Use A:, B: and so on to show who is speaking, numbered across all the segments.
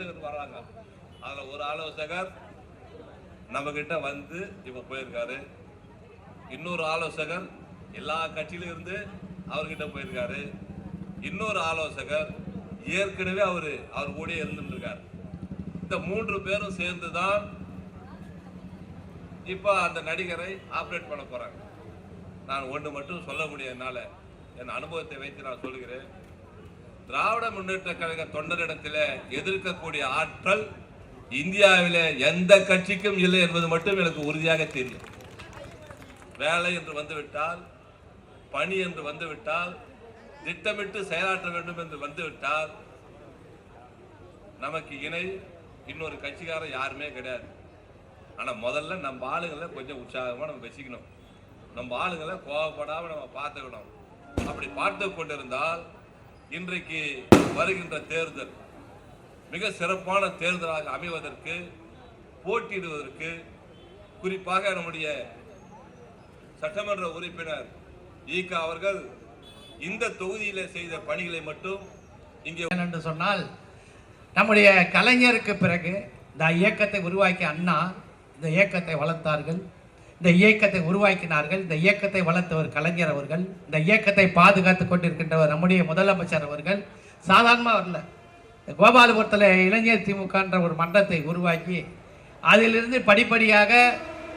A: ஆலோசகர் வராங்க. அதில் ஒரு ஆலோசகர் நம்ம கிட்ட வந்து இப்ப போயிருக்காரு. இன்னொரு ஆலோசகர் எல்லா கட்சியிலும் இருந்து அவர்கிட்ட போயிருக்காரு. இன்னொரு ஆலோசகர் ஏற்கனவே அவர் கூட இருந்துட்டு இருக்காரு. இந்த 3 பேரும் சேர்ந்துதான் இப்ப அந்த நடிகரை ஆபரேட் பண்ண போறாங்க. நான் ஒன்று மட்டும் சொல்ல முடியாதனால என் அனுபவத்தை வைத்து நான் சொல்கிறேன். திராவிட முன்னேற்ற கழக தொண்டரிடத்தில் எதிர்க்கக்கூடிய ஆற்றல் இந்தியாவில் எந்த கட்சிக்கும் இல்லை என்பது மட்டும் எனக்கு உறுதியாக தெரியும். வேலை என்று வந்துவிட்டால், பணி என்று வந்துவிட்டால், திட்டமிட்டு செயலாற்ற வேண்டும் என்று வந்துவிட்டால் நமக்கு இணை இன்னொரு கட்சிக்காரர் யாருமே கிடையாது. ஆனா முதல்ல நம்ம ஆளுங்களை கொஞ்சம் உற்சாகமா நம்ம வச்சுக்கணும். நம்ம ஆளுங்களை கோபப்படாம நம்ம பார்த்துக்கணும். அப்படி பார்த்து கொண்டிருந்தால் இன்றைக்கு வருகின்ற தேர்தல் மிக சிறப்பான தேர்தலாக அமைவதற்கு, போட்டியிடுவதற்கு, குறிப்பாக நம்முடைய சட்டமன்ற உறுப்பினர் ஈகா அவர்கள் இந்த தொகுதியில செய்த பணிகளை மட்டும் இங்கே
B: என்று சொன்னால், நம்முடைய கலைஞருக்கு பிறகு இந்த இயக்கத்தை உருவாக்கிய அண்ணா இந்த இயக்கத்தை வளர்த்தார்கள், இந்த இயக்கத்தை உருவாக்கினார்கள். இந்த இயக்கத்தை வளர்த்தவர் கலைஞர் அவர்கள், இந்த இயக்கத்தை பாதுகாத்து கொண்டிருக்கின்றவர் நம்முடைய முதலமைச்சர் அவர்கள். சாதாரணமாக வரல. கோபாலபுரத்தில் இளைஞர் திமுகன்ற ஒரு மன்றத்தை உருவாக்கி அதிலிருந்து படிப்படியாக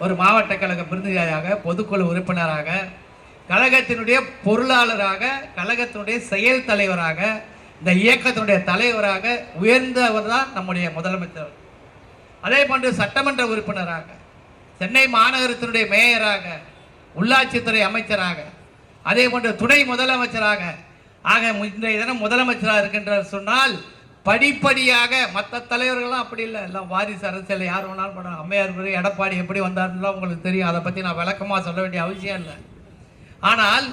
B: ஒரு மாவட்ட கழக பிரதிநிதியாக, பொதுக்குழு உறுப்பினராக, கழகத்தினுடைய பொருளாளராக, கழகத்தினுடைய செயல் தலைவராக, இந்த இயக்கத்தினுடைய தலைவராக உயர்ந்தவர் தான் நம்முடைய முதலமைச்சர். அதே போன்று சட்டமன்ற உறுப்பினராக, சென்னை மாநகரத்தினுடைய மேயராக, உள்ளாட்சித்துறை அமைச்சராக, அதே போன்று துணை முதலமைச்சராக, ஆக இன்றைய தினம் முதலமைச்சராக இருக்கின்றார் சொன்னால் படிப்படியாக. மற்ற தலைவர்கள்லாம் அப்படி இல்லை, எல்லாம் வாரிசு அரசியல் யார் வேணாலும் பண்ண. அம்மையார் எடப்பாடி எப்படி வந்தாருன்னா உங்களுக்கு தெரியும். அதை பற்றி நான் விளக்கமாக சொல்ல வேண்டிய அவசியம் இல்லை. ஆனால்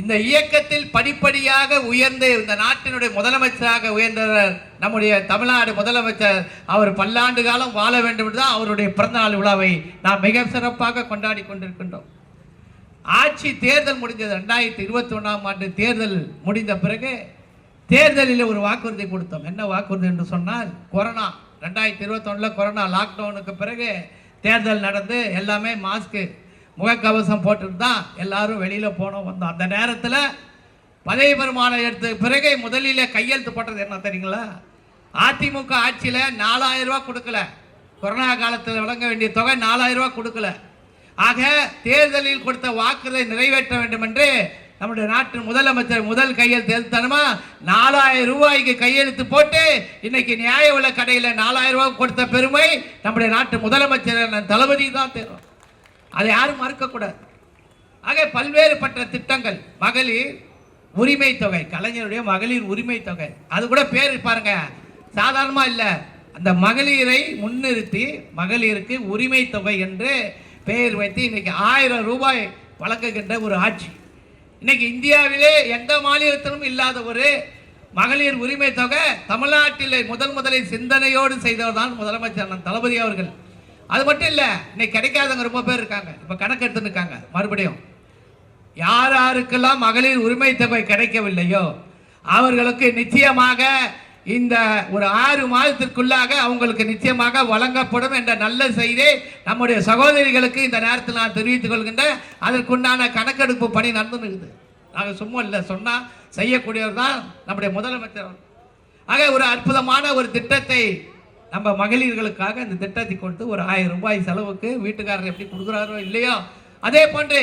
B: இந்த இயக்கத்தில் படிப்படியாக உயர்ந்து இந்த நாட்டினுடைய முதலமைச்சராக உயர்ந்தவர் நம்முடைய தமிழ்நாடு முதலமைச்சர். அவர் பல்லாண்டு காலம் வாழ வேண்டும் என்றுதான் அவருடைய பிறந்தநாள் விழாவை நாம் மிக சிறப்பாக கொண்டாடி கொண்டிருக்கின்றோம். ஆட்சி தேர்தல் முடிஞ்சது. 2021ஆம் ஆண்டு தேர்தல் முடிந்த பிறகு தேர்தலில் ஒரு வாக்குறுதி கொடுத்தோம். என்ன வாக்குறுதி என்று சொன்னால், கொரோனா 2021 கொரோனா லாக்டவுனுக்கு பிறகு தேர்தல் நடந்து எல்லாமே மாஸ்க்கு, முகக்கவசம் போட்டுட்டு தான் எல்லாரும் வெளியில் போனோம் வந்தோம். அந்த நேரத்தில் பதவி பிரமாணம் எடுத்த பிறகு முதலில் கையெழுத்து போட்டது என்ன தெரியுங்களா? அதிமுக ஆட்சியில் 4000 ரூபா கொடுக்கல. கொரோனா காலத்தில் வழங்க வேண்டிய தொகை 4000 ரூபா கொடுக்கல. ஆக தேர்தலில் கொடுத்த வாக்குறுதியை நிறைவேற்ற வேண்டும் என்று நம்முடைய நாட்டின் முதலமைச்சர் முதல் கையெழுத்து எழுத்தனமா 4000 ரூபாய்க்கு கையெழுத்து போட்டு இன்னைக்கு நியாய விலை கடையில் 4000 ரூபாய் கொடுத்த பெருமை நம்முடைய நாட்டு முதலமைச்சர் தளபதி தான் தெரியும். அதை யாரும் மறுக்கக்கூடாது. ஆக பல்வேறுபட்ட திட்டங்கள், மகளிர் உரிமை தொகை, கலைஞருடைய மகளிர் உரிமை தொகை, அது கூட பேர் பாருங்க சாதாரணமா இல்லை. அந்த மகளிரை முன்னிறுத்தி மகளிருக்கு உரிமை தொகை என்று பெயர் வைத்து இன்னைக்கு 1000 ரூபாய் வழங்குகின்ற ஒரு ஆட்சி. இன்னைக்கு இந்தியாவிலே எந்த மாநிலத்திலும் இல்லாத ஒரு மகளிர் உரிமை தொகை தமிழ்நாட்டில் முதலில் சிந்தனையோடு செய்தவர் தான் முதலமைச்சர் தளபதி அவர்கள். அது மட்டும் இல்லை, இன்னைக்கு கிடைக்காதவங்க ரொம்ப பேர் இருக்காங்க. இப்போ கணக்கு எடுத்துன்னு இருக்காங்க. மறுபடியும் யார் யாருக்கெல்லாம் மகளிர் உரிமை தொகை கிடைக்கவில்லையோ அவர்களுக்கு நிச்சயமாக இந்த ஒரு 6 மாதத்திற்குள்ளாக அவங்களுக்கு நிச்சயமாக வழங்கப்படும் என்ற நல்ல செய்தி நம்முடைய சகோதரிகளுக்கு இந்த நேரத்தில் நான் தெரிவித்துக் கொள்கின்றேன். அதற்குண்டான கணக்கெடுப்பு பணி நடந்துருக்குது. நாங்கள் சும்மா இல்லை, சொன்னால் செய்யக்கூடியவர் தான் நம்முடைய முதலமைச்சர். ஆக ஒரு அற்புதமான ஒரு திட்டத்தை நம்ம மகளிர்களுக்காக இந்த திட்டத்தை கொடுத்து ஒரு 1000 ரூபாய் செலவுக்கு வீட்டுக்காரர் எப்படி கொடுக்குறாரோ இல்லையோ அதே போன்று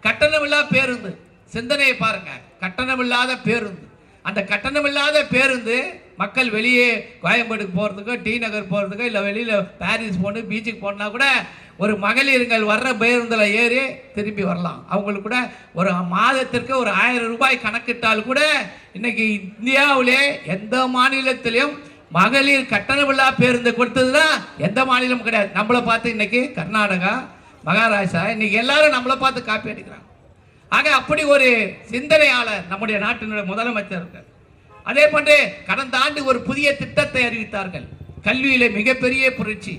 B: கட்டணமில்லா பேருந்து சிந்தனையை பாருங்க. கட்டணமில்லாத பேருந்து, அந்த கட்டணமில்லாத பேருந்து மக்கள் வெளியே கோயம்பேடுக்கு போகிறதுக்கோ, டி நகர் போகிறதுக்கோ, இல்லை வெளியில் பாரிஸ் போகணும், பீச்சுக்கு போனா கூட ஒரு மகளிர்கள் வர்ற பேருந்தில் ஏறி திரும்பி வரலாம். அவங்களுக்கு கூட ஒரு மாதத்திற்கு ஒரு 1000 ரூபாய் கணக்கிட்டால் கூட இன்னைக்கு இந்தியாவிலே எந்த மாநிலத்திலையும் மகளிர் கட்டணமில்லா பேருந்து கொடுத்ததுன்னா எந்த மாநிலமும் கிடையாது. நம்மளை பார்த்து இன்னைக்கு கர்நாடகா, மகாராஷ்டிரா இன்னைக்கு எல்லாரும் நம்மளை பார்த்து காப்பி அடிக்கிறாங்க. ஆக அப்படி ஒரு சிந்தனையாளர் நம்முடைய நாட்டினுடைய முதலமைச்சர்கள். அதே போன்று கடந்த ஆண்டு ஒரு புதிய திட்டத்தை அறிவித்தார்கள். கல்வியிலே மிகப்பெரிய புரட்சி.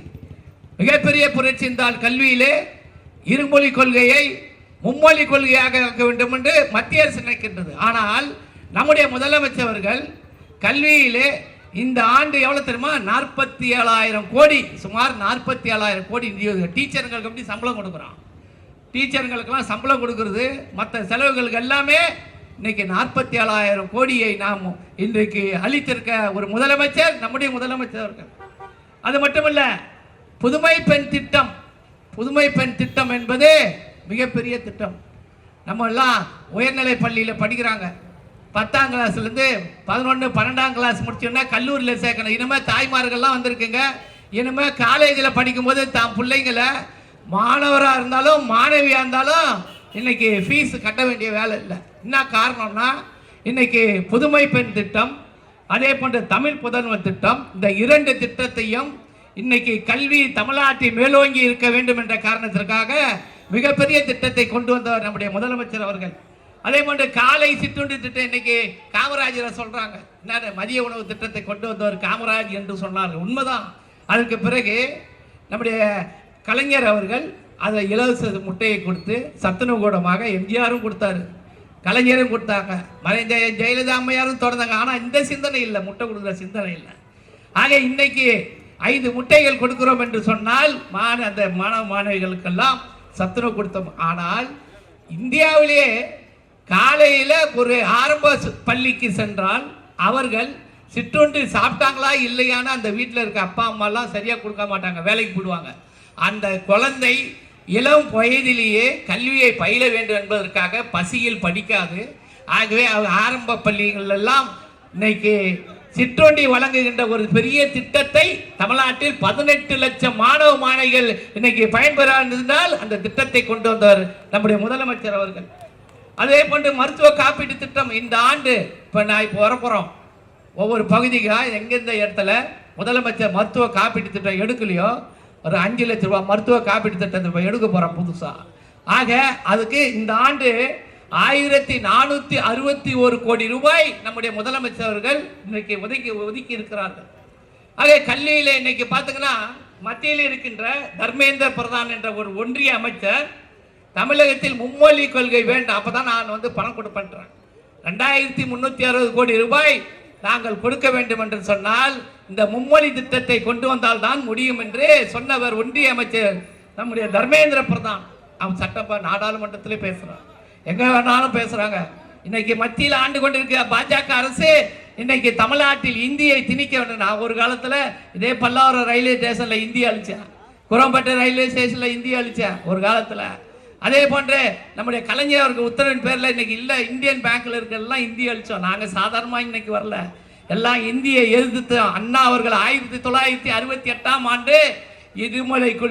B: மிகப்பெரிய புரட்சி என்றால் கல்வியிலே இருமொழி கொள்கையை மும்மொழி கொள்கையாக ஆக்க வேண்டும் என்று மத்திய அரசு நினைக்கின்றது. ஆனால் நம்முடைய முதலமைச்சர்கள் கல்வியிலே இந்த ஆண்டு எவ்வளவு தெரியுமா? 47,000 கோடி, சுமார் 47,000 கோடி டீச்சர்களுக்கு எப்படி சம்பளம் கொடுக்குறான். டீச்சர்களுக்கெல்லாம் சம்பளம் கொடுக்கறது, மற்ற செலவுகளுக்கு எல்லாமே இன்னைக்கு 47,000 கோடியை நாம் இன்றைக்கு அளித்திருக்க ஒரு முதலமைச்சர் நம்முடைய முதலமைச்சர் அவர்கள். அது மட்டுமல்ல, புதுமை பெண் திட்டம். புதுமை பெண் திட்டம் என்பது மிகப்பெரிய திட்டம். நம்ம எல்லாம் உயர்நிலை பள்ளியில் படிக்கிறாங்க. 10ஆம் கிளாஸ்லேருந்து 11, 12ஆம் கிளாஸ் முடிச்சோன்னா கல்லூரியில் சேர்க்கணும். இனிமேல் தாய்மார்கள்லாம் வந்திருக்குங்க. இனிமேல் காலேஜில் படிக்கும்போது தான் பிள்ளைங்களை மாணவராக இருந்தாலும் மாணவியாக இருந்தாலும் இன்னைக்கு ஃபீஸ் கட்ட வேண்டிய வேலை இல்லை. என்ன காரணம்னா, இன்னைக்கு புதுமை பெண் திட்டம், அதே போன்ற தமிழ் புதல்வர் திட்டம், இந்த 2 திட்டத்தையும் இன்னைக்கு கல்வி தமிழ்நாட்டில் மேலோங்கி இருக்க வேண்டும் என்ற காரணத்திற்காக மிகப்பெரிய திட்டத்தை கொண்டு வந்தவர் நம்முடைய முதலமைச்சர் அவர்கள். அதே போன்று காலை சிற்றுண்டி திட்டம் இன்னைக்கு காமராஜரை சொல்றாங்க. என்ன மதிய உணவு திட்டத்தை கொண்டு வந்தவர் காமராஜ் என்று சொன்னார்கள். உண்மைதான். அதற்கு பிறகு நம்முடைய கலைஞர் அவர்கள் அதை இலவச முட்டையை கொடுத்து சத்துணவு கூடமாக எம்ஜிஆரும் கொடுத்தாரு, கலைஞரும் கொடுத்தாங்க, மறைந்த ஜெயலலிதா அம்மையாரும் தொடர்ந்தாங்க. ஆனால் இந்த சிந்தனை இல்லை, முட்டை கொடுக்குற சிந்தனை இல்லை. ஆக இன்னைக்கு 5 முட்டைகள் கொடுக்கிறோம் என்று சொன்னால் அந்த மாணவ மாணவிகளுக்கெல்லாம் சத்துணவு கொடுத்தோம். ஆனால் இந்தியாவிலே காலையில் ஒரு ஆரம்ப பள்ளிக்கு சென்றால் அவர்கள் சிற்றுண்டி சாப்பிட்டாங்களா இல்லையானா அந்த வீட்டில் இருக்க அப்பா அம்மாலாம் சரியாக கொடுக்க மாட்டாங்க, வேலைக்கு போடுவாங்க. அந்த குழந்தை இளம் வயதிலேயே கல்வியை பயில வேண்டும் என்பதற்காக பசியில் படிக்காது. ஆகவே ஆரம்ப பள்ளிகள் எல்லாம் இன்னைக்கு சிற்றுண்டி வழங்குகின்ற ஒரு பெரிய திட்டத்தை தமிழ்நாட்டில் 18 லட்சம் மாணவ மாணவிகள் இன்னைக்கு பயன்பெறால் அந்த திட்டத்தை கொண்டு வந்தவர் நம்முடைய முதலமைச்சர் அவர்கள். அதே போன்று மருத்துவ காப்பீட்டு திட்டம் இந்த ஆண்டு இப்போ வரப்போகிறோம். ஒவ்வொரு பகுதிக்காக எங்கெந்த இடத்துல முதலமைச்சர் மருத்துவ காப்பீட்டு திட்டம் எடுக்கலையோ ஒரு 5 லட்சம் ரூபாய் மருத்துவ காப்பீட்டு திட்டத்தை எடுக்க போகிறோம் புதுசாக. ஆக அதுக்கு இந்த ஆண்டு 1461 கோடி ரூபாய் நம்முடைய முதலமைச்சர் அவர்கள் இன்னைக்கு ஒதுக்கி இருக்கிறார்கள். ஆக கல்வியில் இன்னைக்கு பார்த்தீங்கன்னா மத்தியில் இருக்கின்ற தர்மேந்திர பிரதான் என்ற ஒரு ஒன்றிய அமைச்சர் தமிழகத்தில் மும்மொழி கொள்கை வேண்டும், அப்பதான் நான் பணம் கொடுப்பேன். 2360 கோடி ரூபாய் நாங்கள் கொடுக்க வேண்டும் என்று சொன்னால் இந்த மும்மொழி திட்டத்தை கொண்டு வந்தால் தான் முடியும் என்று சொன்னவர் ஒன்றிய அமைச்சர் நம்முடைய தர்மேந்திர பிரதான். அவன் சட்டப்ப நாடாளுமன்றத்திலே பேசுறான், எங்க வேணாலும் பேசுறாங்க. இன்னைக்கு மத்தியில் ஆண்டு கொண்டிருக்கிற பாஜக அரசு இன்னைக்கு தமிழ்நாட்டில் இந்தியை திணிக்க வேண்டும். நான் ஒரு காலத்தில் இதே பல்லாவரம் ரயில்வே ஸ்டேஷன்ல இந்தி அழிச்சேன், குரம்பேட்டை ரயில்வே ஸ்டேஷன்ல இந்தி அழிச்சேன் ஒரு காலத்தில். அதே போன்று நம்முடைய கலைஞர் அவருக்கு உத்தரவின் பேரில் இன்னைக்கு இல்லை இந்தியன் பேங்க்ல இருக்கிறதெல்லாம் இந்தி அழிச்சோம். நாங்கள் சாதாரணமாக இன்னைக்கு வரல, எல்லாம் இந்தியை எதிர்த்து அண்ணா அவர்கள் 1968ஆம் ஆண்டு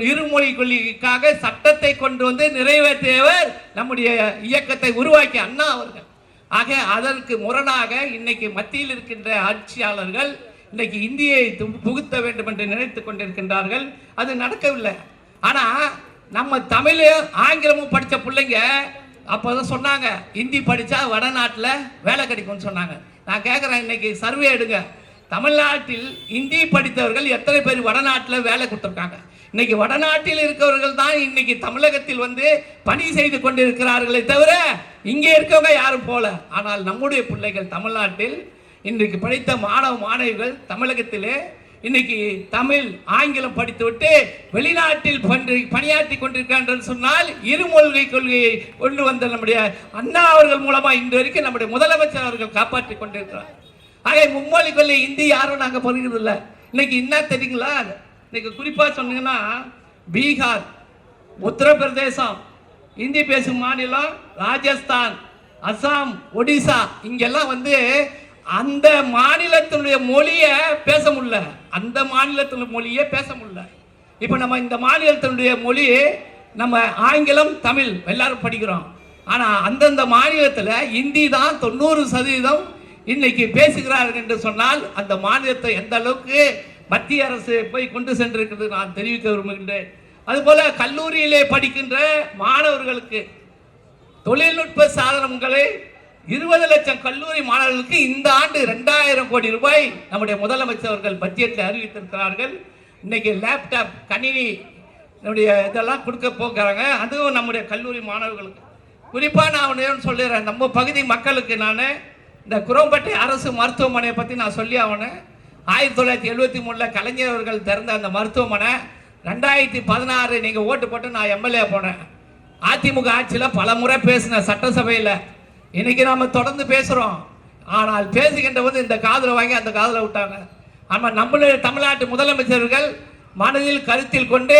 B: இருமொழி கொள்கைக்காக சட்டத்தை கொண்டு வந்து நிறைவேற்றியவர் நம்முடைய இயக்கத்தை உருவாக்கிய அண்ணா அவர்கள். ஆக அதற்கு முரணாக இன்னைக்கு மத்தியில் இருக்கின்ற ஆட்சியாளர்கள் இன்னைக்கு இந்தியை புகுத்த வேண்டும் என்று நினைத்துக் கொண்டிருக்கின்றார்கள். அது நடக்கவில்லை. ஆனா நம்ம தமிழ் ஆங்கிலமும் படித்த பிள்ளைங்க அப்போதான் சொன்னாங்க ஹிந்தி படித்தா வடநாட்டில் வேலை கிடைக்கும்னு சொன்னாங்க. நான் கேட்குறேன், இன்னைக்கு சர்வே எடுங்க, தமிழ்நாட்டில் ஹிந்தி படித்தவர்கள் எத்தனை பேர் வடநாட்டில் வேலை கொடுத்துருக்காங்க? இன்னைக்கு வடநாட்டில் இருக்கிறவர்கள் தான் இன்னைக்கு தமிழகத்தில் பணி செய்து கொண்டிருக்கிறார்களே தவிர இங்கே இருக்கவங்க யாரும் போல. ஆனால் நம்முடைய பிள்ளைகள் தமிழ்நாட்டில் இன்றைக்கு படித்த மாணவ மாணவிகள் தமிழகத்திலே இன்னைக்கு தமிழ் ஆங்கிலம் படித்துவிட்டு வெளிநாட்டில் பணியாற்றி கொண்டிருக்கின்றனர் சொன்னால் இருமொழி கொள்கையை கொண்டு வந்த நம்முடைய அண்ணா அவர்கள் மூலமா இன்று வரைக்கும் நம்முடைய முதலமைச்சர் அவர்கள் காப்பாற்றி கொண்டிருக்கிறார். ஆக மும்மொழி கொள்கை இந்தி யாரும் நாங்கள் பகிர்றது இல்லை. இன்னைக்கு என்ன தெரியுங்களா, இன்னைக்கு குறிப்பா சொன்னீங்கன்னா பீகார், உத்தரப்பிரதேசம் இந்தி பேசும் மாநிலம், ராஜஸ்தான், அசாம், ஒடிசா இங்கெல்லாம் அந்த மாநிலத்தினுடைய மொழியை பேச முடியல, அந்த மாநிலத்தினுடைய மொழியை பேச முடியல. இப்போ நம்ம இந்த மாநிலத்தினுடைய மொழி நம்ம ஆங்கிலம் தமிழ் எல்லாரும் படிக்கிறோம். ஆனால் அந்தந்த மாநிலத்தில் இந்தி தான் 90% இன்னைக்கு பேசுகிறார்கள் என்று சொன்னால் அந்த மாநிலத்தை எந்த அளவுக்கு மத்திய அரசு போய் கொண்டு சென்றிருக்கிறது நான் தெரிவிக்க விரும்புகின்றேன். அதுபோல கல்லூரியிலே படிக்கின்ற மாணவர்களுக்கு தொழில்நுட்ப சாதனங்களை 20 லட்சம் கல்லூரி மாணவர்களுக்கு இந்த ஆண்டு 2000 கோடி ரூபாய் நம்முடைய முதலமைச்சர் அவர்கள் பட்ஜெட்டில் அறிவித்திருக்கிறார்கள். இன்னைக்கு லேப்டாப் கணினி இதெல்லாம் கொடுக்க போகிறாங்க. அதுவும் நம்முடைய கல்லூரி மாணவர்களுக்கு. குறிப்பாக நான் ஒன்று சொல்லிடுறேன், நம்ம பகுதி மக்களுக்கு நான் இந்த குரோம்பேட்டை அரசு மருத்துவமனையை பற்றி நான் சொல்லி ஆகணும். 1973 கலைஞர் அவர்கள் திறந்த அந்த மருத்துவமனை 2016 நீங்கள் ஓட்டு போட்டு நான் எம்எல்ஏ போனேன். அதிமுக ஆட்சியில் பல முறை பேசின சட்டசபையில். இன்னைக்கு நாம தொடர்ந்து பேசுகிறோம். ஆனால் பேசுகின்ற போது இந்த காதில் வாங்கி அந்த காதில் விட்டாங்க. ஆனால் நம்மளுடைய தமிழ்நாட்டு முதலமைச்சர்கள் மனதில் கருத்தில் கொண்டு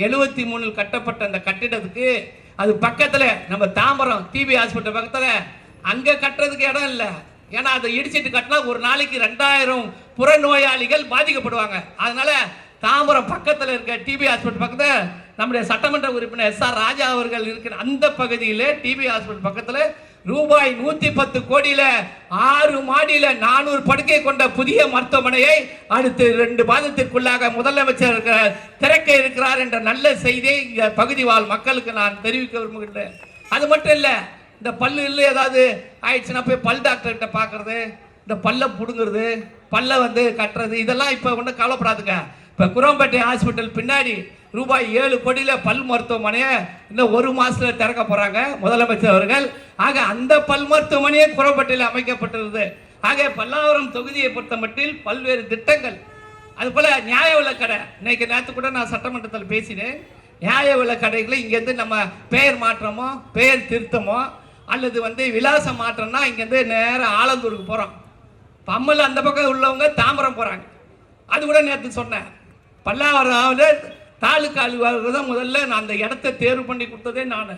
B: 73 கட்டப்பட்ட அந்த கட்டிடத்துக்கு அது பக்கத்தில் நம்ம தாம்பரம் டிபி ஹாஸ்பிட்டல் பக்கத்தில் அங்கே கட்டுறதுக்கு இடம் இல்லை. ஏன்னா அதை இடிச்சிட்டு கட்டினா ஒரு நாளைக்கு 2000 புறநோயாளிகள் பாதிக்கப்படுவாங்க. அதனால தாம்பரம் பக்கத்தில் இருக்க டிபி ஹாஸ்பிட்டல் பக்கத்தில் நம்முடைய சட்டமன்ற உறுப்பினர் SR ராஜா அவர்கள் இருக்கிற அந்த பகுதியில் டிபி ஹாஸ்பிட்டல் பக்கத்தில் ரூபாய் 110 கோடியில் 6 மாடியில் 400 படுக்கை கொண்ட புதிய மருத்துவமனையை அடுத்து 2 மாதத்திற்குள்ளாக முதலமைச்சர் திறக்க இருக்கிறார் என்ற நல்ல செய்தியை இங்க பகுதி வாழ் மக்களுக்கு நான் தெரிவிக்க விரும்புகின்றேன். அது மட்டும் இல்லை, இந்த பல்லு இல்லை ஏதாவது ஆயிடுச்சுன்னா போய் பல் டாக்டர்கிட்ட பார்க்கறது, இந்த பல்லை பிடுங்குறது, பல்லை கட்டுறது, இதெல்லாம் இப்போ ஒன்றும் கவலைப்படாதுங்க. இப்போ குரோம்பேட்டை ஹாஸ்பிட்டல் பின்னாடி ரூபாய் 7 கோடியில் பல் மருத்துவமனையை இன்னும் 1 மாதத்தில் திறக்க போகிறாங்க முதலமைச்சர் அவர்கள். ஆக அந்த பல் மருத்துவமனையே குரோம்பேட்டையில் அமைக்கப்பட்டுள்ளது. ஆக பல்லாவரம் தொகுதியை பொறுத்த மட்டில் பல்வேறு திட்டங்கள். அதுபோல் நியாய விலைக்கடை, இன்னைக்கு நேற்று கூட நான் சட்டமன்றத்தில் பேசினேன். நியாய விலைக்கடைகளை இங்கேருந்து நம்ம பெயர் மாற்றமோ பெயர் திருத்தமோ அல்லது விலாச மாற்றம்னா இங்கேருந்து நேராக ஆலந்தூருக்கு போகிறோம். பம்மல் அந்த பக்கம் உள்ளவங்க தாம்பரம் போகிறாங்க. அது கூட நேற்று சொன்னேன். பல்லாவரம் தாலுக்கா அலுவலகம் தான் முதல்ல நான் அந்த இடத்த தேர்வு பண்ணி கொடுத்ததே நான்.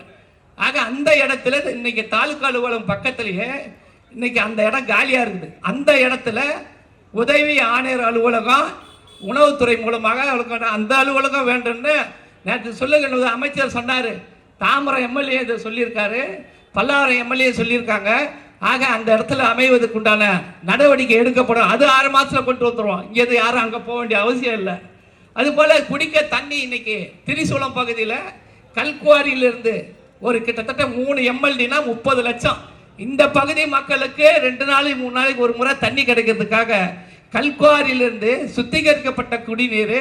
B: ஆக அந்த இடத்துல இன்னைக்கு தாலுக்கா அலுவலகம் பக்கத்திலேயே இன்னைக்கு அந்த இடம் காலியாக இருக்குது. அந்த இடத்துல உதவி ஆணையர் அலுவலகம் உணவுத்துறை மூலமாக அவளுக்கு அந்த அலுவலகம் வேண்டும்னு நேற்று சொல்லுங்க அமைச்சர் சொன்னார். தாம்பரம் எம்எல்ஏ இதை சொல்லியிருக்காரு, பல்லாவரம் எம்எல்ஏ சொல்லியிருக்காங்க. ஆக அந்த இடத்துல அமைவதற்கு உண்டான நடவடிக்கை எடுக்கப்படும். அது 6 மாதத்தில் கொண்டு வந்துடுவோம். இங்கே யாரும் அங்கே போக வேண்டிய அவசியம் இல்லை. அதுபோல் குடிக்க தண்ணி இன்னைக்கு திரிசூலம் பகுதியில் கல்குவாரியிலிருந்து ஒரு கிட்டத்தட்ட 3 எம்எல்டினா 30 லட்சம். இந்த பகுதி மக்களுக்கு 2 நாளைக்கு 3 நாளைக்கு ஒரு முறை தண்ணி கிடைக்கிறதுக்காக கல்குவாரியிலிருந்து சுத்திகரிக்கப்பட்ட குடிநீர்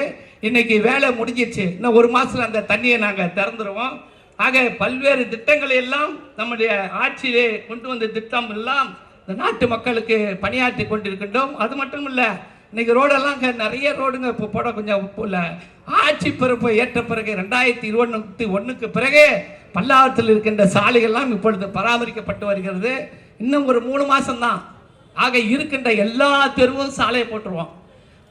B: இன்னைக்கு வேலை முடிஞ்சிச்சு. இன்னும் 1 மாதத்தில் அந்த தண்ணியை நாங்கள் திறந்துடுவோம். ஆக பல்வேறு திட்டங்களை எல்லாம் நம்முடைய ஆட்சியிலே கொண்டு வந்த திட்டம் எல்லாம் இந்த நாட்டு மக்களுக்கு பணியாற்றி கொண்டிருக்கின்றோம். அது மட்டும் இல்லை, இன்னைக்கு ரோடெல்லாம் நிறைய ரோடுங்க இப்போ போட கொஞ்சம் இல்லை. ஆட்சி பொறுப்பை ஏற்ற பிறகு 2021க்கு பிறகு பல்லாவரத்தில் இருக்கின்ற சாலைகள்லாம் இப்பொழுது பராமரிக்கப்பட்டு வருகிறது. இன்னும் ஒரு 3 மாதம்தான். ஆக இருக்கின்ற எல்லா தெருவும் சாலையை போட்டுருவோம்.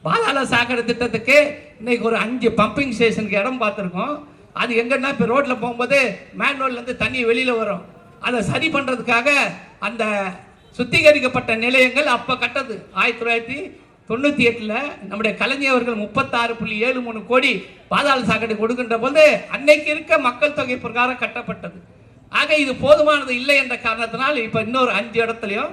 B: பாதாள சாக்கடை திட்டத்துக்கு இன்னைக்கு ஒரு 5 பம்பிங் ஸ்டேஷனுக்கு இடம் பார்த்துருக்கோம். அது எங்கன்னா இப்போ ரோட்டில் போகும்போது மேன்ஹோல்லேருந்து தண்ணி வெளியில் வரும். அதை சரி பண்ணுறதுக்காக அந்த சுத்திகரிக்கப்பட்ட நிலையங்கள் அப்போ கட்டது 1998 நம்முடைய கலைஞர் அவர்கள் 36.73 கோடி பாதாள சாக்கடை கொடுக்கின்ற போது அன்னைக்கு இருக்க மக்கள் தொகை பிரகாரம் கட்டப்பட்டது. ஆக இது போதுமானது இல்லை என்ற காரணத்தினால் இப்போ இன்னொரு 5 இடத்துலையும்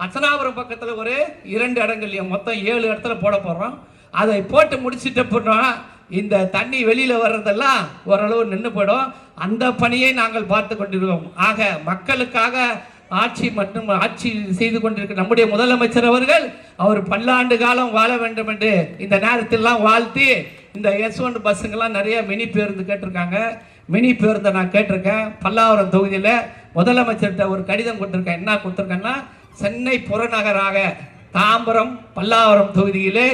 B: அச்சனாபுரம் பக்கத்தில் ஒரு 2 இடங்கள்லையும் மொத்தம் 7 இடத்துல போட போகிறோம். அதை போட்டு முடிச்சுட்டு போனோம் இந்த தண்ணி வெளியில் வர்றதெல்லாம் ஓரளவு நின்று போயிடும். அந்த பணியை நாங்கள் பார்த்து கொண்டிருக்கோம். ஆக மக்களுக்காக ஆட்சி செய்து கொண்டிருக்க நம்முடைய முதலமைச்சர் அவர்கள் அவர் பல்லாண்டு காலம் வாழ வேண்டும் என்று இந்த நேரத்திலாம் வாழ்த்தி இந்த S1 பஸ்ஸுங்கெல்லாம் நிறைய மினி பேருந்து கேட்டிருக்காங்க. மினி பேருந்தை நான் கேட்டிருக்கேன். பல்லாவரம் தொகுதியில் முதலமைச்சர்கிட்ட ஒரு கடிதம் கொடுத்துருக்கேன். என்ன கொடுத்துருக்கேன்னா, சென்னை புறநகராக தாம்பரம் பல்லாவரம் தொகுதியிலே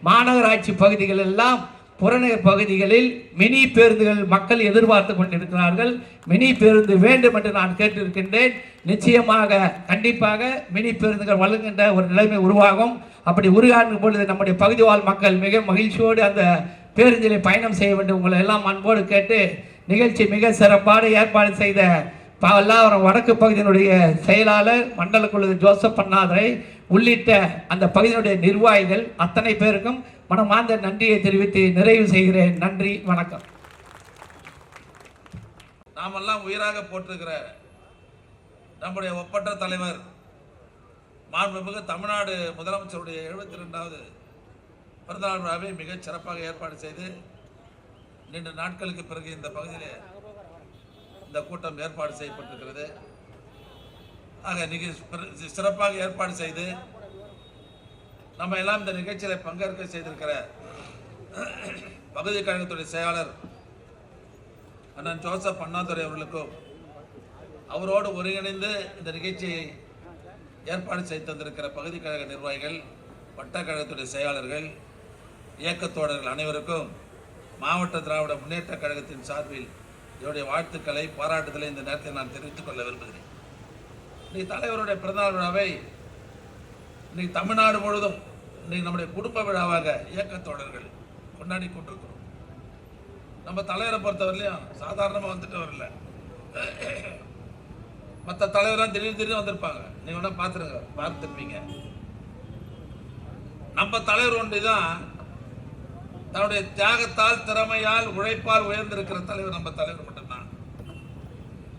B: மாநகராட்சி பகுதிகள் எல்லாம் புறநகர் பகுதிகளில் மினி பேருந்துகள் மக்கள் எதிர்பார்த்து கொண்டிருக்கிறார்கள். மினி பேருந்து வேண்டும் என்று நான் கேட்டிருக்கின்றேன். நிச்சயமாக கண்டிப்பாக மினி பேருந்துகள் வழங்குகின்ற ஒரு நிலைமை உருவாகும். அப்படி உருவாகும் பொழுது நம்முடைய பகுதி வாழ் மக்கள் மிக மகிழ்ச்சியோடு அந்த பேருந்திலே பயணம் செய்ய வேண்டும். உங்களை எல்லாம் அன்போடு கேட்டு நிகழ்ச்சி மிக சிறப்பாக ஏற்பாடு செய்த பல்லாவரம் வடக்கு பகுதியினுடைய செயலாளர் மண்டல குழு ஜோசப் அண்ணாதுரை உள்ளிட்ட அந்த பகுதியினுடைய நிர்வாகிகள் அத்தனை பேருக்கும் மனமார்ந்த நன்றியை தெரிவித்து நிறைவு செய்கிறேன். நன்றி, வணக்கம்.
A: நாமெல்லாம் உயிராக போட்டிருக்கிற நம்முடைய ஒப்பற்ற தலைவர் மாண்புமிகு தமிழ்நாடு முதலமைச்சருடைய 72வது பிறந்தநாள் விழாவை மிகச் சிறப்பாக ஏற்பாடு செய்து நீண்ட நாட்களுக்கு பிறகு இந்த பகுதியிலே இந்த கூட்டம் ஏற்பாடு செய்யப்பட்டிருக்கிறது. ஆக சிறப்பாக ஏற்பாடு செய்து நம்ம எல்லாம் இந்த நிகழ்ச்சியில் பங்கேற்க செய்திருக்கிற பகுதி கழகத்துடைய செயலாளர் அண்ணன் ஜோசப் அண்ணாதுரை அவர்களுக்கும் அவரோடு ஒருங்கிணைந்து இந்த நிகழ்ச்சியை ஏற்பாடு செய்து தந்திருக்கிற பகுதி கழக நிர்வாகிகள்
C: வட்டக்கழகத்துடைய செயலாளர்கள், இயக்கத்தோழர்கள் அனைவருக்கும் மாவட்ட திராவிட முன்னேற்ற கழகத்தின் சார்பில் என்னுடைய வாழ்த்துக்களை, பாராட்டுதலை இந்த நேரத்தில் நான் தெரிவித்துக் கொள்ள விரும்புகிறேன். இன்னைக்கு தலைவருடைய பிறந்தநாள் விழாவை இன்னைக்கு தமிழ்நாடு முழுவதும் இன்னைக்கு நம்முடைய குடும்ப விழாவாக இயக்கத்தோழர்கள் கொண்டாடி கொண்டிருக்கிறோம். நம்ம தலைவரை பொறுத்தவரையிலையும் சாதாரணமாக வந்துட்டு வரல. மற்ற தலைவரெல்லாம் திடீர்னு வந்திருப்பாங்க. நீங்க வேணா பார்த்துருப்பீங்க. நம்ம தலைவர் ஒன்றிதான் தன்னுடைய தியாகத்தால், திறமையால், உழைப்பால் உயர்ந்திருக்கிற தலைவர் நம்ம தலைவர் மட்டும்தான்.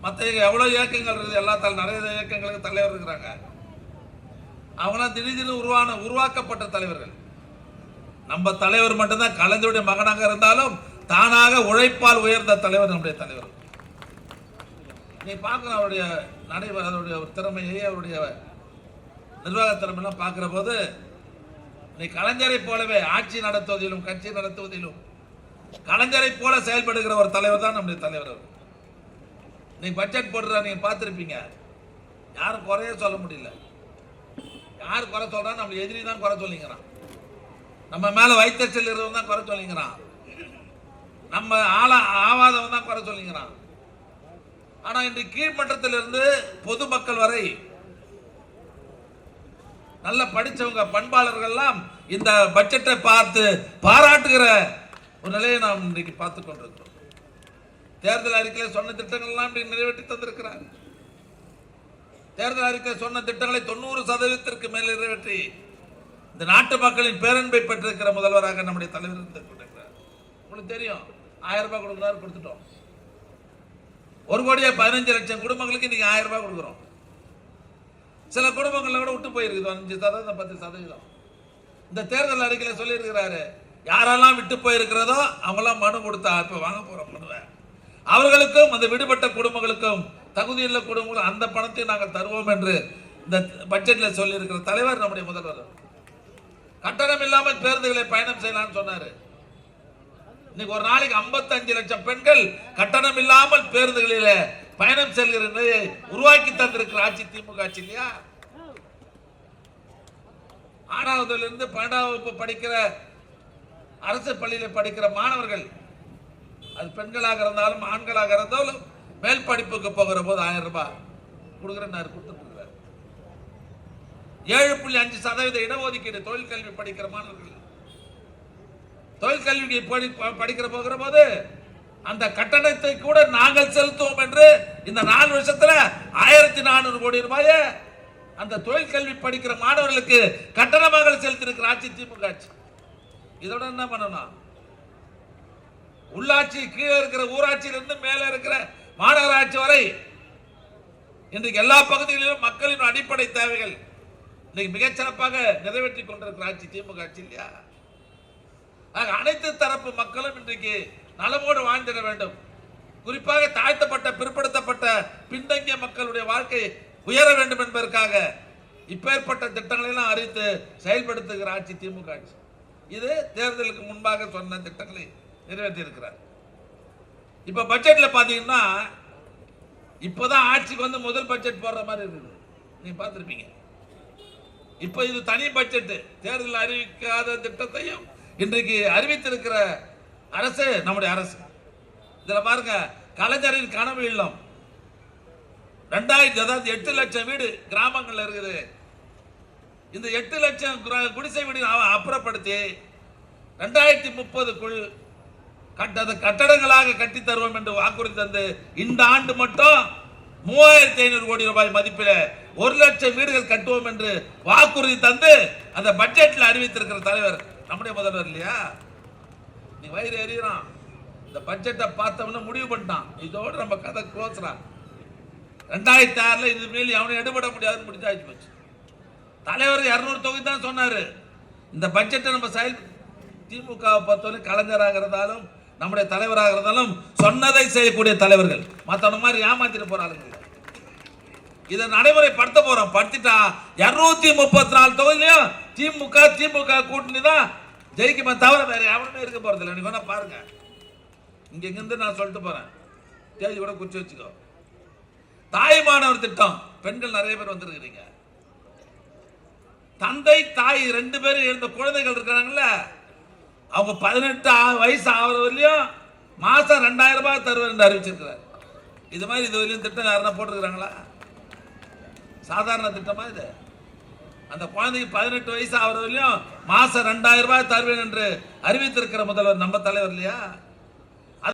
C: மற்ற எவ்வளவு இயக்கங்கள் இருக்குது, எல்லாத்தாலும் நிறைய இயக்கங்களுக்கு தலைவர் இருக்கிறாங்க. அவங்களாம் திடீர்னு உருவாக்கப்பட்ட தலைவர்கள். நம்ம தலைவர் மட்டும்தான் கலைஞருடைய மகனாக இருந்தாலும் தானாக உழைப்பால் உயர்ந்த தலைவர் நம்முடைய தலைவர். நீ பார்க்கணும் அவருடைய அவருடைய திறமையை, அவருடைய நிர்வாக திறமையெல்லாம் பார்க்கிற போது நீ கலைஞரை போலவே ஆட்சி நடத்துவதிலும் கட்சி நடத்துவதிலும் கலைஞரை போல செயல்படுகிற ஒரு தலைவர் தான் நம்முடைய தலைவர். நீ பட்ஜெட் போடுற நீங்க பார்த்திருப்பீங்க. யாரும் குறைய சொல்ல முடியல. யாரு குறை சொல்றா? நம்ம எதிரி தான் குறை சொல்லிங்கிறான். நம்ம மேல வைத்தறிச்சல் இருக்கிறவன் தான் குறை சொல்லிங்கிறான். நம்ம ஆவாதவன் தான் குறை சொல்லிங்கிறான். ஆனா இன்று கீழ்மட்டத்திலிருந்து பொதுமக்கள் வரை நல்ல படிச்சவங்க, பண்பாளர்கள் எல்லாம் இந்த பட்ஜெட்டை பார்த்து பாராட்டுகிற ஒரு நிலையை நாம் இன்றைக்கு பார்த்துக் கொண்டிருக்கிறோம். தேர்தல் அறிக்கையில் சொன்ன திட்டங்கள் எல்லாம் நிறைவேற்றி தந்திருக்கிறார். தேர்தல் அறிக்கையில் சொன்ன திட்டங்களை 90% மேல் நிறைவேற்றி இந்த நாட்டு மக்களின் பேரன்பை பெற்றிருக்கிற முதல்வராக நம்முடைய தலைவர் கொண்டிருக்கிறார். உங்களுக்கு தெரியும், 1000 ரூபாய் கொடுக்கிறாரு, கொடுத்துட்டோம். 1,15,00,000 குடும்பங்களுக்கு இன்னைக்கு 1000 ரூபாய் கொடுக்குறோம். சில குடும்பங்கள்ல கூட விட்டு போயிருக்குது 5%, 10%. இந்த தேர்தல் அறிக்கையில் சொல்லி இருக்கிறாரு, யாரெல்லாம் விட்டு போயிருக்கிறதோ அவங்களாம் மனு கொடுத்தா இப்ப வாங்க போறோம் மனுவை. அவர்களுக்கும் அந்த விடுபட்ட குடும்பங்களுக்கும் தகுதியுள்ள குடும்பங்கள் அந்த பணத்தை நாங்கள் தருவோம் என்று இந்த பட்ஜெட்ல சொல்லி இருக்கிற தலைவர் நம்முடைய முதல்வர். கட்டணம் இல்லாமல் பேருந்துகளை பயணம் செய்யலாம்னு சொன்னாரு. இன்னைக்கு ஒரு நாளைக்கு 55 லட்சம் பெண்கள் கட்டணம் இல்லாமல் பேருந்துகளில பயணம் செல்கிற நிலையை உருவாக்கி தந்திருக்கிற ஆட்சி திமுக ஆட்சி இல்லையா? 6வதுல இருந்து 12ஆம் வகுப்பு படிக்கிற அரசு பள்ளியில் படிக்கிற மாணவர்கள், அது பெண்களாக இருந்தாலும் ஆண்களாக இருந்தாலும் மேல் படிப்புக்கு போகிற போது 1000 ரூபாய் கொடுக்குறேன் கொடுத்துட்டு 7.5% இடஒதுக்கீடு தொழிற்கல்வி படிக்கிற மாணவர்கள். தொழிற்கல்வி படிக்கிற போகிற போது அந்த கட்டணத்தை கூட நாங்கள் செலுத்துவோம் என்று இந்த 4 வருஷத்துல 1400 கோடி ரூபாயை அந்த தொழிற்கல்வி படிக்கிற மாணவர்களுக்கு கட்டணமாக செலுத்திருக்கிற ஆட்சி திமுக ஆட்சி. இதோட என்ன பண்ணணும்? உள்ளாட்சி கீழே இருக்கிற ஊராட்சியிலிருந்து மேல இருக்கிற மாநகராட்சி வரை இன்றைக்கு எல்லா பகுதிகளிலும் மக்களின் அடிப்படை தேவைகள் இன்னைக்கு மிகச்சிறப்பாக நிறைவேற்றி கொண்டிருக்கிற ஆட்சி திமுக ஆட்சி இல்லையா? அனைத்து தரப்பு மக்களும் இன்றைக்கு நலமோடு வாழ்ந்திட வேண்டும். குறிப்பாக தாழ்த்தப்பட்ட, பிற்படுத்தப்பட்ட, பின்தங்கிய மக்களுடைய வாழ்க்கை உயர வேண்டும் என்பதற்காக இப்பேற்பட்ட திட்டங்களை எல்லாம் அறிவித்து செயல்படுத்துகிற ஆட்சி திமுக ஆட்சி. இது தேர்தலுக்கு முன்பாக சொன்ன திட்டங்களை நிறைவேற்றி இருக்கிறார். இப்ப பட்ஜெட்ல பாத்தீங்கன்னா இப்பதான் ஆட்சிக்கு வந்து முதல் பட்ஜெட் போடுற மாதிரி இருக்குது. நீங்க பார்த்திருப்பீங்க. இப்ப இது தனி பட்ஜெட். தேர்தல் அறிவிக்காத திட்டத்தையும் இன்றைக்கு அறிவித்திருக்கிற அரசு நம்முடைய அரசு. இதுல பாருங்க, கலைஞரின் கனவு இல்லம் 8 லட்சம் வீடு கிராமங்கள்ல இருக்குது. இந்த 8 லட்சம் குடிசை வீடு அப்புறப்படுத்தி 2030க்குள் கட்டடங்களாக கட்டி தருவோம் என்று வாக்குறுதி தந்து இந்த ஆண்டு மட்டும் 3500 கோடி ரூபாய் மதிப்பில் 1 லட்சம் வீடுகள் கட்டுவோம் என்று வாக்குறுதி தந்து அந்த பட்ஜெட்ல அறிவித்திருக்கிற தலைவர் நம்முடைய முதல்வர் இல்லையா? நீ வயிறு எறிகிறான். இந்த பட்ஜெட்டை பார்த்தவன முடிவு பண்ணிட்டான், இதோட நம்ம கதை க்ளோஸ்ரா. 2006 இது மேல் அவனை எடுபட முடியாதுன்னு முடிச்சாச்சு போச்சு. தலைவர் 200 தொகுதி தான் சொன்னாரு. இந்த பட்ஜெட்டை நம்ம திமுகவை பொறுத்தவரை கலைஞராக இருந்தாலும் நம்முடைய தலைவராக இருந்தாலும் சொன்னதை செய்யக்கூடிய தலைவர்கள். மற்றவங்க மாதிரி ஏமாத்திட்டு போறாங்க. இதை நடைமுறைப்படுத்த போறோம். படுத்திட்டா 234 தொகுதியிலையும் திமுக கூட்டணி தான் ஜெயிக்குமே தவிர வேற எவனுமே இருக்க போறது இல்லை. நீங்க பாருங்க, இங்க இருந்து நான் சொல்லிட்டு போறேன், தேதி கூட குறிச்சு வச்சுக்கோ. தாய்மானவர் திட்டம், பெண்கள் நிறைய பேர் வந்திருக்கிறீங்க. தந்தை தாய் 2 பேரும் இழந்த குழந்தைகள் இருக்கிறாங்கல்ல, அவங்க 18 வயசு ஆகிற வரையும் மாசம் 2000 ரூபாய் தருவார் என்று அறிவிச்சிருக்கிறார். இது மாதிரி இது வரையும் திட்டம் யாருன்னா போட்டுருக்கிறாங்களா? சாதாரண திட்டமா இது? அந்த குழந்தைக்கு 18 வயசு ஆகிற வரையும் மாசம் 2000 ரூபாய் தருவேன் என்று அறிவித்திருக்கிற முதல்வர் நம்ம தலைவர் இல்லையா?